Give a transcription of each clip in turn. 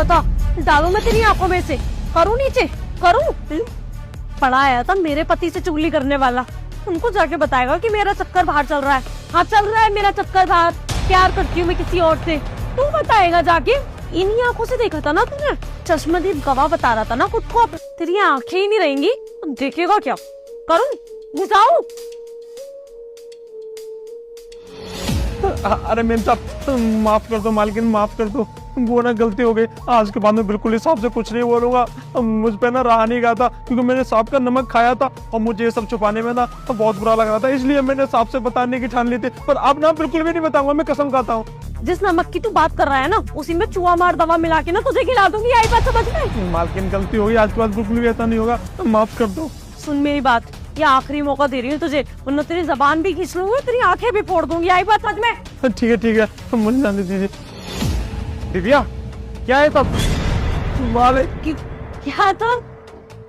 बता, डालू मैं तेरी आंखों में से, करूँ नीचे, करूँ? पड़ा आया था मेरे पति से चुगली करने वाला, उनको जाके बताएगा कि मेरा चक्कर बाहर चल रहा है। हाँ चल रहा है मेरा चक्कर बाहर, प्यार करती हूँ मैं किसी और से, तू बताएगा जाके। इन्हीं आंखों से देखा था ना तूने, चश्मदीद गवाह बता रहा था ना खुद को। अब तेरी आंखें ही नहीं रहेंगी तो देखेगा क्या? करूँ, घुसाऊं? अरे मेम साहब माफ कर दो, मालकिन माफ कर दो, वो ना गलती हो गई। आज के बाद में बिल्कुल हिसाब से कुछ नहीं बोलूंगा। मुझ पे ना रहा नहीं गया था क्योंकि मैंने सांप का नमक खाया था और मुझे ये सब छुपाने में ना बहुत बुरा लग रहा था, इसलिए मैंने सांप से बताने की ठान ली थी। पर अब ना बिल्कुल भी नहीं बताऊंगा, मैं कसम खाता हूँ। जिस नमक की तू बात कर रहा है ना, उसी में चूहा मार दवा मिला के ना तुझे खिला दूंगी, आई बात समझ में? मालकिन गलती होगी, आज के बाद बिल्कुल भी ऐसा नहीं होगा, माफ कर दो। सुन मेरी बात, ये आखिरी मौका दे रही हूँ तुझे, वरना तेरी जबान भी खींच लूंगी, तेरी आंखें भी फोड़ दूंगी, आई बात समझ में? ठीक है मुझे जाने दीजिए। दिव्या क्या है सब? क्या था?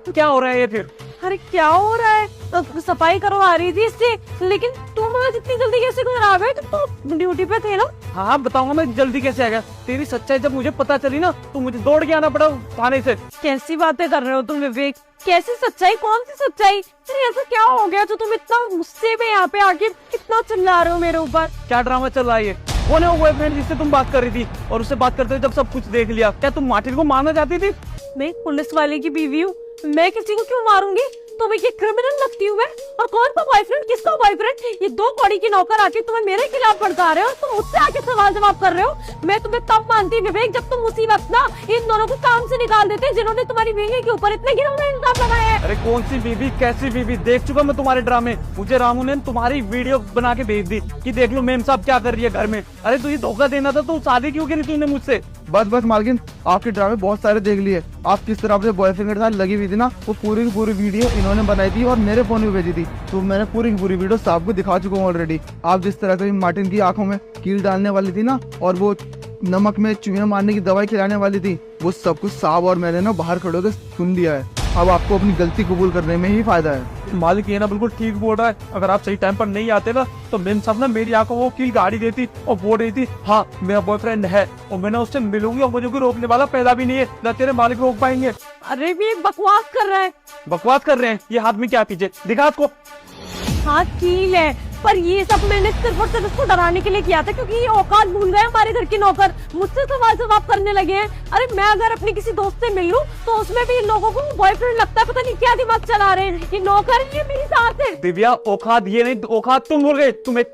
क्या हो रहा है ये फिर? अरे क्या हो रहा है? तो सफाई करवा रही थी इससे, लेकिन तुम आज इतनी जल्दी कैसे घर आ गए? तुम तो ड्यूटी पे थे ना? हाँ बताऊंगा मैं जल्दी कैसे आ गया। तेरी सच्चाई जब मुझे पता चली ना तो मुझे दौड़ के आना पड़ा थाने से। कैसी बातें कर रहे हो तुम विवेक? कैसी सच्चाई? कौन सी सच्चाई? अरे ऐसा क्या हो गया जो तुम इतना गुस्से में यहाँ पे आके कितना चिल्ला रहे हो मेरे ऊपर? क्या ड्रामा चल रहा है? वो ना बॉयफ्रेंड जिससे तुम बात कर रही थी और उससे बात करते हुए जब सब कुछ देख लिया, क्या तुम मार्टिन को मारना चाहती थी? मैं एक पुलिस वाले की बीवी हूँ, मैं किसी को क्यों मारूंगी? तो मैं ये क्रिमिनल लगती हूँ मैं? और कौन सा बॉयफ्रेंड, किसका बॉयफ्रेंड? ये दो कौड़ी की नौकर आके तुम्हें मेरे खिलाफ भड़का रहे हो और तुम मुझसे आके सवाल जवाब कर रहे हो। मैं तुम्हें तब मानती विवेक जब तुम उसी वक्त ना इन दोनों को काम से निकाल देते जिन्होंने तुम्हारी बीवी के ऊपर इतने घिनौने इल्जाम लगाए हैं। अरे कौन सी बीवी, कैसी बीवी? देख चुका मैं तुम्हारे ड्रामे। मुझे रामू ने तुम्हारी वीडियो बना के भेज दी कि देख लो मेम साहब क्या कर रही है घर में। अरे तुझे धोखा देना था तो शादी क्यों करी तूने मुझसे? बस मालकिन, आपके ड्रामे बहुत सारे देख लिए। आप किस तरह अपने बॉयफ्रेंड के साथ लगी हुई थी ना, वो पूरी की पूरी वीडियो इन्होंने बनाई थी और मेरे फोन में भेजी थी, तो मैंने पूरी की पूरी वीडियो साहब को दिखा चुका हूँ ऑलरेडी। आप जिस तरह से मार्टिन की आंखों में कील डालने वाली थी ना और वो नमक में चूहे मारने की दवाई खिलाने वाली थी, वो सब कुछ साहब और मैंने ना बाहर खड़े होकर सुन लिया है। अब आपको अपनी गलती कबूल करने में ही फायदा है। मालिक ये ना बिल्कुल ठीक बोल रहा है। अगर आप सही टाइम पर नहीं आते ना तो मेम साहब ना मेरी आंखों वो कील गाड़ी देती और बोल रही थी हाँ मेरा बॉयफ्रेंड है और मैं ना उससे मिलूंगी और मुझे कोई रोकने वाला पैदा भी नहीं है, ना तेरे मालिक रोक पाएंगे। अरे भी बकवास कर रहा है। बकवास कर रहे हैं? ये हाथ में क्या पीछे दिखा को? हाँ कील है, पर ये सब मैंने सिर्फ और सिर्फ उसको डराने के लिए किया था क्योंकि ये औकात भूल गए हमारे घर के नौकर, मुझसे सवाल जवाब करने लगे हैं। अरे मैं अगर अपने किसी दोस्त से मिल लूं तो उसमें भी इन लोगों को बॉयफ्रेंड लगता है, पता नहीं क्या दिमाग चला रहे हैं। ये नौकर है, ये मेरी सास है। दिव्या औकात ये नहीं, औकात तुम बोल गए। तुम्हें